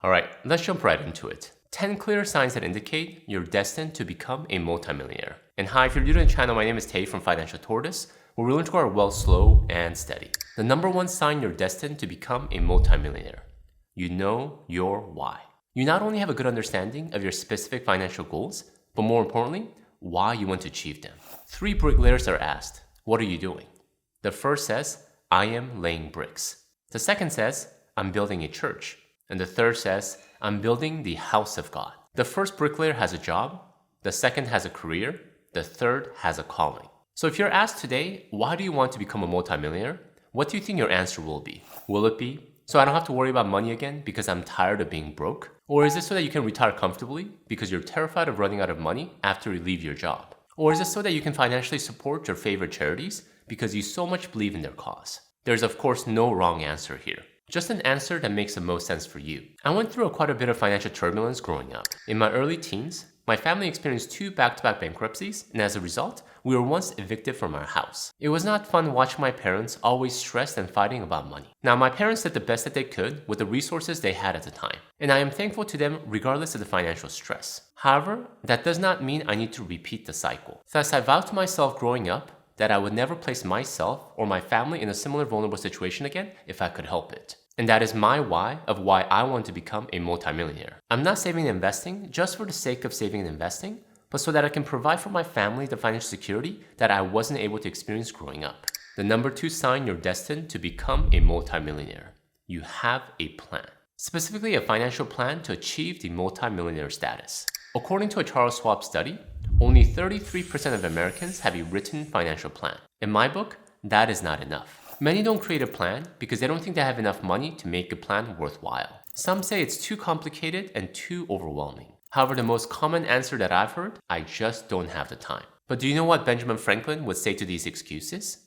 Alright, let's jump right into it. 10 clear signs that indicate you're destined to become a multimillionaire. And hi, if you're new to the channel, my name is Tay from Financial Tortoise, where we learn to grow our wealth slow and steady. The number one sign you're destined to become a multimillionaire. You know your why. You not only have a good understanding of your specific financial goals, but more importantly, why you want to achieve them. 3 bricklayers are asked, what are you doing? The first says, I am laying bricks. The second says, I'm building a church. And the third says, I'm building the house of God. The first bricklayer has a job. The second has a career. The third has a calling. So if you're asked today, why do you want to become a multimillionaire? What do you think your answer will be? Will it be, so I don't have to worry about money again because I'm tired of being broke? Or is it so that you can retire comfortably because you're terrified of running out of money after you leave your job? Or is it so that you can financially support your favorite charities because you so much believe in their cause? There's of course no wrong answer here. Just an answer that makes the most sense for you. I went through quite a bit of financial turbulence growing up. In my early teens, my family experienced 2 back-to-back bankruptcies, and as a result, we were once evicted from our house. It was not fun watching my parents always stressed and fighting about money. Now, my parents did the best that they could with the resources they had at the time, and I am thankful to them regardless of the financial stress. However, that does not mean I need to repeat the cycle. Thus, I vowed to myself growing up that I would never place myself or my family in a similar vulnerable situation again if I could help it. And that is my why of why I want to become a multimillionaire. I'm not saving and investing just for the sake of saving and investing, but so that I can provide for my family the financial security that I wasn't able to experience growing up. The number 2 sign you're destined to become a multimillionaire. You have a plan. Specifically, a financial plan to achieve the multimillionaire status. According to a Charles Schwab study, only 33% of Americans have a written financial plan. In my book, that is not enough. Many don't create a plan because they don't think they have enough money to make a plan worthwhile. Some say it's too complicated and too overwhelming. However, the most common answer that I've heard, I just don't have the time. But do you know what Benjamin Franklin would say to these excuses?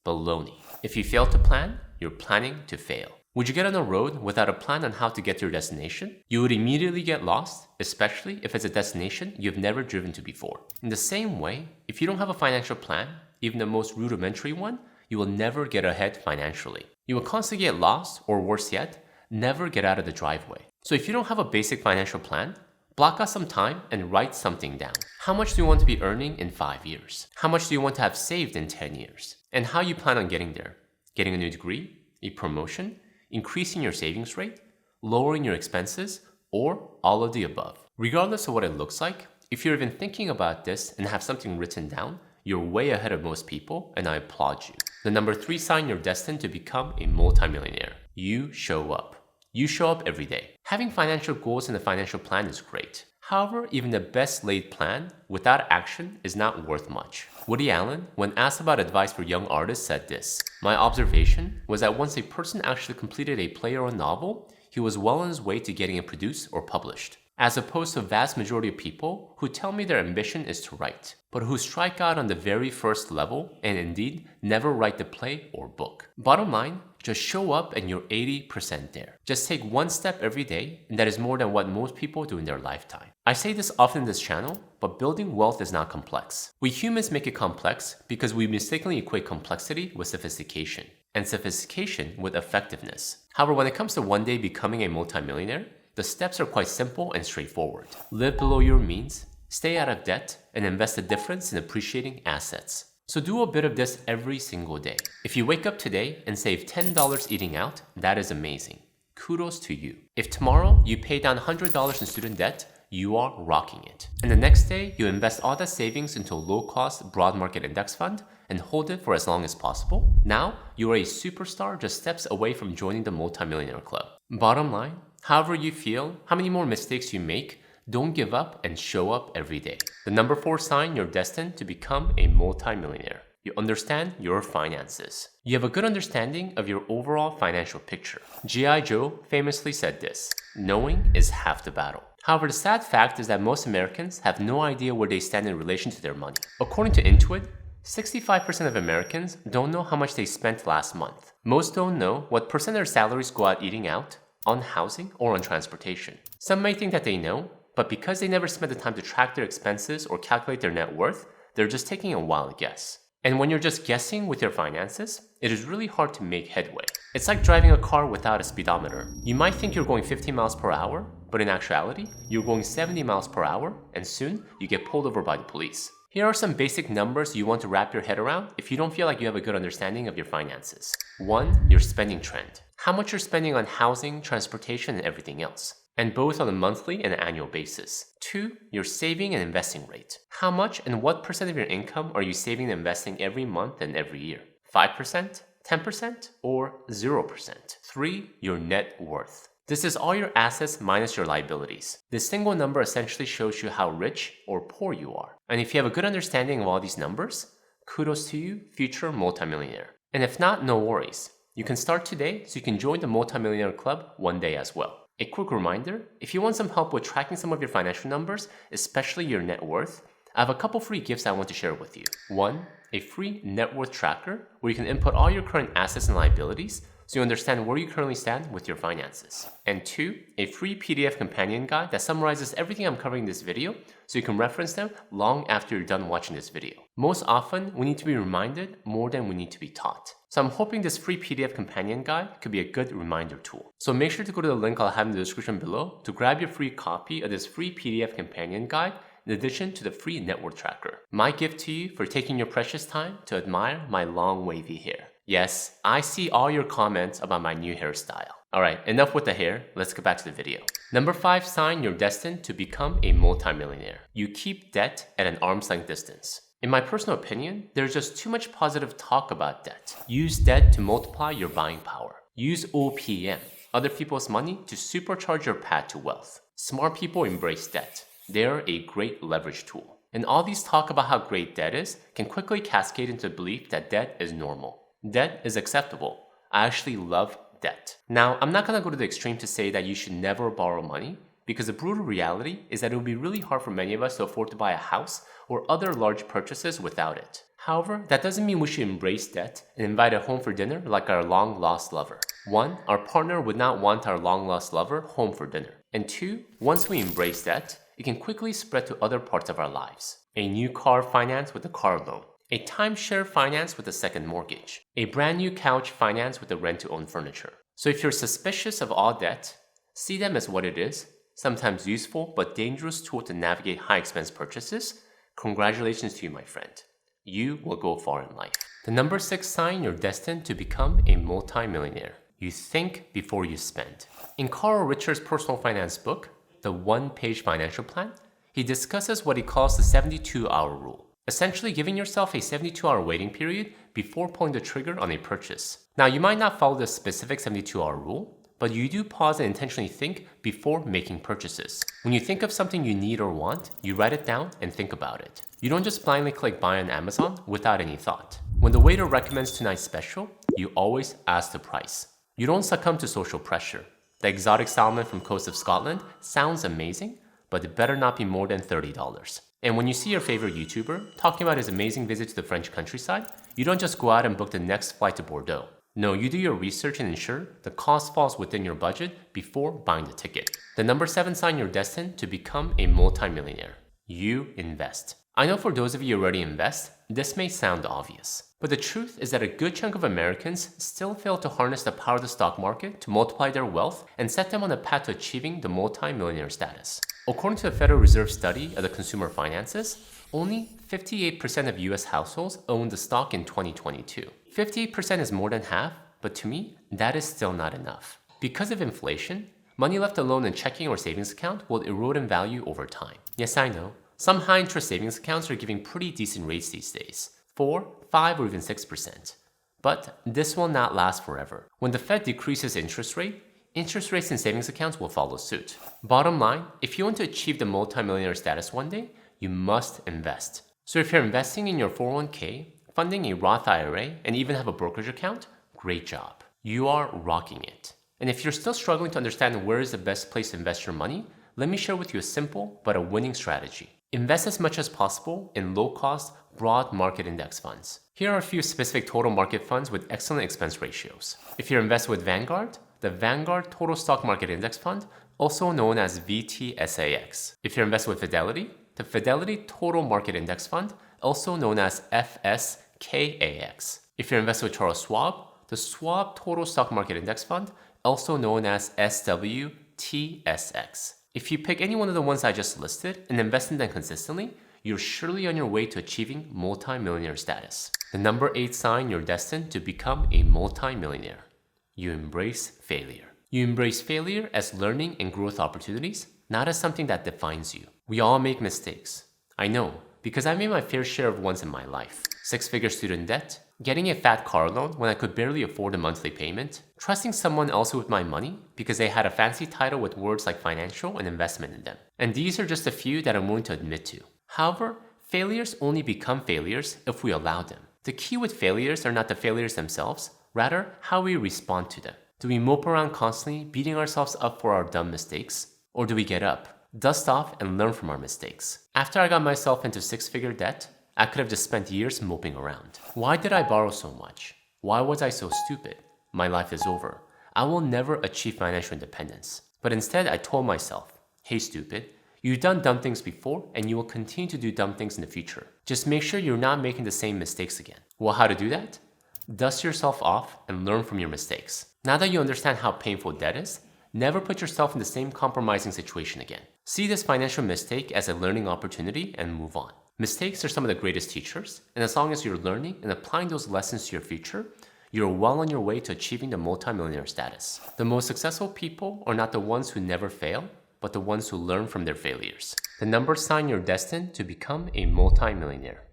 Baloney. If you fail to plan, you're planning to fail. Would you get on a road without a plan on how to get to your destination? You would immediately get lost, especially if it's a destination you've never driven to before. In the same way, if you don't have a financial plan, even the most rudimentary one, you will never get ahead financially. You will constantly get lost, or worse yet, never get out of the driveway. So if you don't have a basic financial plan, block out some time and write something down. How much do you want to be earning in 5 years? How much do you want to have saved in 10 years? And how you plan on getting there? Getting a new degree? A promotion? Increasing your savings rate? Lowering your expenses? Or all of the above? Regardless of what it looks like, if you're even thinking about this and have something written down, you're way ahead of most people, and I applaud you. The number 3 sign you're destined to become a multimillionaire. You show up. You show up every day. Having financial goals and a financial plan is great. However, even the best laid plan without action is not worth much. Woody Allen, when asked about advice for young artists, said this: my observation was that once a person actually completed a play or a novel, he was well on his way to getting it produced or published. As opposed to a vast majority of people who tell me their ambition is to write, but who strike out on the very first level and indeed never write the play or book. Bottom line, just show up and you're 80% there. Just take one step every day, and that is more than what most people do in their lifetime. I say this often in this channel, but building wealth is not complex. We humans make it complex because we mistakenly equate complexity with sophistication, and sophistication with effectiveness. However, when it comes to one day becoming a multimillionaire, the steps are quite simple and straightforward. Live below your means, stay out of debt, and invest the difference in appreciating assets. So do a bit of this every single day. If you wake up today and save $10 eating out, that is amazing. Kudos to you. If tomorrow you pay down $100 in student debt, you are rocking it. And the next day, you invest all that savings into a low-cost broad market index fund and hold it for as long as possible. Now, you are a superstar just steps away from joining the multimillionaire club. Bottom line, however you feel, how many more mistakes you make, don't give up and show up every day. The number 4 sign you're destined to become a multimillionaire. You understand your finances. You have a good understanding of your overall financial picture. G.I. Joe famously said this: knowing is half the battle. However, the sad fact is that most Americans have no idea where they stand in relation to their money. According to Intuit, 65% of Americans don't know how much they spent last month. Most don't know what percent of their salaries go out eating out, on housing, or on transportation. Some may think that they know, but because they never spent the time to track their expenses or calculate their net worth, they're just taking a wild guess. And when you're just guessing with your finances, it is really hard to make headway. It's like driving a car without a speedometer. You might think you're going 50 miles per hour, but in actuality, you're going 70 miles per hour, and soon you get pulled over by the police. Here are some basic numbers you want to wrap your head around if you don't feel like you have a good understanding of your finances. 1. Your spending trend. How much you're spending on housing, transportation, and everything else, and both on a monthly and annual basis. 2. Your saving and investing rate. How much and what percent of your income are you saving and investing every month and every year? 5%, 10%, or 0%? 3. Your net worth. This is all your assets minus your liabilities. This single number essentially shows you how rich or poor you are. And if you have a good understanding of all these numbers, kudos to you, future multimillionaire. And if not, no worries. You can start today so you can join the Multi-Millionaire Club one day as well. A quick reminder, if you want some help with tracking some of your financial numbers, especially your net worth, I have a couple free gifts I want to share with you. 1. A free net worth tracker where you can input all your current assets and liabilities so you understand where you currently stand with your finances. And 2. A free PDF companion guide that summarizes everything I'm covering in this video so you can reference them long after you're done watching this video. Most often, we need to be reminded more than we need to be taught. So I'm hoping this free PDF companion guide could be a good reminder tool. So make sure to go to the link I'll have in the description below to grab your free copy of this free PDF companion guide in addition to the free net worth tracker. My gift to you for taking your precious time to admire my long wavy hair. Yes, I see all your comments about my new hairstyle. Alright, enough with the hair, let's get back to the video. Number 5 sign you're destined to become a multimillionaire. You keep debt at an arm's length distance. In my personal opinion, there's just too much positive talk about debt. Use debt to multiply your buying power. Use OPM, other people's money, to supercharge your path to wealth. Smart people embrace debt. They're a great leverage tool. And all these talk about how great debt is can quickly cascade into the belief that debt is normal. Debt is acceptable. I actually love debt. Now, I'm not going to go to the extreme to say that you should never borrow money, because the brutal reality is that it will be really hard for many of us to afford to buy a house or other large purchases without it. However, that doesn't mean we should embrace debt and invite it home for dinner like our long-lost lover. 1. Our partner would not want our long-lost lover home for dinner. And 2. Once we embrace debt, it can quickly spread to other parts of our lives. A new car finance with a car loan. A timeshare finance with a second mortgage. A brand new couch finance with a rent-to-own furniture. So if you're suspicious of all debt, see them as what it is, sometimes useful but dangerous tool to navigate high-expense purchases. Congratulations to you, my friend. You will go far in life. The number 6 sign you're destined to become a multi-millionaire. You think before you spend. In Carl Richard's personal finance book, The One-Page Financial Plan, he discusses what he calls the 72-hour rule. Essentially giving yourself a 72-hour waiting period before pulling the trigger on a purchase. Now, you might not follow the specific 72-hour rule, but you do pause and intentionally think before making purchases. When you think of something you need or want, you write it down and think about it. You don't just blindly click buy on Amazon without any thought. When the waiter recommends tonight's special, you always ask the price. You don't succumb to social pressure. The exotic salmon from coast of Scotland sounds amazing, but it better not be more than $30. And when you see your favorite YouTuber talking about his amazing visit to the French countryside, you don't just go out and book the next flight to Bordeaux. No, you do your research and ensure the cost falls within your budget before buying the ticket. The number 7 sign you're destined to become a multimillionaire. You invest. I know for those of you who already invest, this may sound obvious. But the truth is that a good chunk of Americans still fail to harness the power of the stock market to multiply their wealth and set them on a path to achieving the multi-millionaire status. According to the Federal Reserve study of the consumer finances, only 58% of US households owned the stock in 2022. 58% is more than half, but to me, that is still not enough. Because of inflation, money left alone in checking or savings account will erode in value over time. Yes, I know. Some high-interest savings accounts are giving pretty decent rates these days. 4, 5, or even 6%. But this will not last forever. When the Fed decreases interest rates in savings accounts will follow suit. Bottom line, if you want to achieve the multi-millionaire status one day, you must invest. So if you're investing in your 401k, funding a Roth IRA, and even have a brokerage account, great job. You are rocking it. And if you're still struggling to understand where is the best place to invest your money, let me share with you a simple but a winning strategy. Invest as much as possible in low-cost, broad market index funds. Here are a few specific total market funds with excellent expense ratios. If you're invested with Vanguard, the Vanguard Total Stock Market Index Fund, also known as VTSAX. If you're invested with Fidelity, the Fidelity Total Market Index Fund, also known as FSKAX. If you're invested with Charles Schwab, the Schwab Total Stock Market Index Fund, also known as SWTSX. If you pick any one of the ones I just listed and invest in them consistently, you're surely on your way to achieving multi-millionaire status. The number 8 sign you're destined to become a multi-millionaire. You embrace failure. You embrace failure as learning and growth opportunities, not as something that defines you. We all make mistakes. I know, because I made my fair share of ones in my life. 6-figure student debt, getting a fat car loan when I could barely afford a monthly payment, trusting someone else with my money because they had a fancy title with words like financial and investment in them. And these are just a few that I'm willing to admit to. However, failures only become failures if we allow them. The key with failures are not the failures themselves, rather how we respond to them. Do we mope around constantly, beating ourselves up for our dumb mistakes? Or do we get up, dust off, and learn from our mistakes? After I got myself into 6-figure debt, I could have just spent years moping around. Why did I borrow so much? Why was I so stupid? My life is over. I will never achieve financial independence. But instead, I told myself, hey stupid, you've done dumb things before and you will continue to do dumb things in the future. Just make sure you're not making the same mistakes again. Well, how to do that? Dust yourself off and learn from your mistakes. Now that you understand how painful debt is, never put yourself in the same compromising situation again. See this financial mistake as a learning opportunity and move on. Mistakes are some of the greatest teachers, and as long as you're learning and applying those lessons to your future, you're well on your way to achieving the multi-millionaire status. The most successful people are not the ones who never fail, but the ones who learn from their failures. The number sign you're destined to become a multi-millionaire.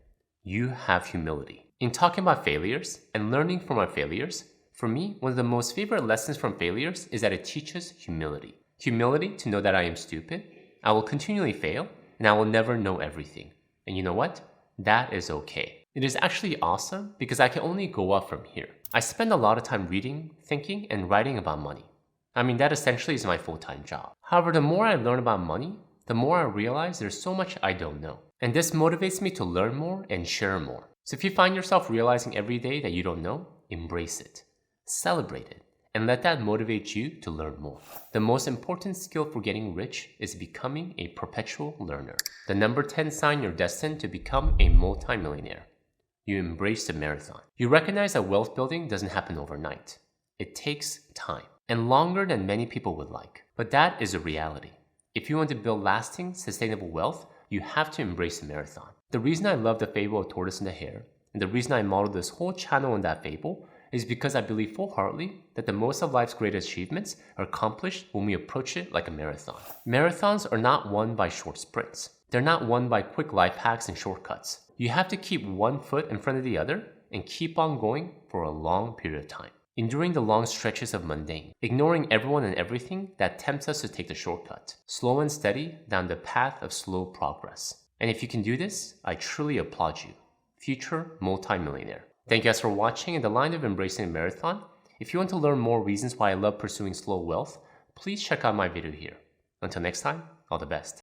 You have humility. In talking about failures and learning from our failures, for me, one of the most favorite lessons from failures is that it teaches humility. Humility to know that I am stupid, I will continually fail, and I will never know everything. And you know what? That is okay. It is actually awesome because I can only go up from here. I spend a lot of time reading, thinking, and writing about money. I mean, that essentially is my full-time job. However, the more I learn about money, the more I realize there's so much I don't know. And this motivates me to learn more and share more. So if you find yourself realizing every day that you don't know, embrace it. Celebrate it. And let that motivate you to learn more. The most important skill for getting rich is becoming a perpetual learner. The number 10 sign you're destined to become a multi-millionaire. You embrace the marathon. You recognize that wealth building doesn't happen overnight. It takes time, and longer than many people would like. But that is a reality. If you want to build lasting, sustainable wealth, you have to embrace the marathon. The reason I love the fable of tortoise and the hare, and the reason I modeled this whole channel on that fable, is because I believe full-heartedly that the most of life's greatest achievements are accomplished when we approach it like a marathon. Marathons are not won by short sprints. They're not won by quick life hacks and shortcuts. You have to keep one foot in front of the other and keep on going for a long period of time. Enduring the long stretches of mundane, ignoring everyone and everything that tempts us to take the shortcut. Slow and steady down the path of slow progress. And if you can do this, I truly applaud you. Future multi-millionaire. Thank you guys for watching. In the line of embracing a marathon, if you want to learn more reasons why I love pursuing slow wealth, please check out my video here. Until next time, all the best.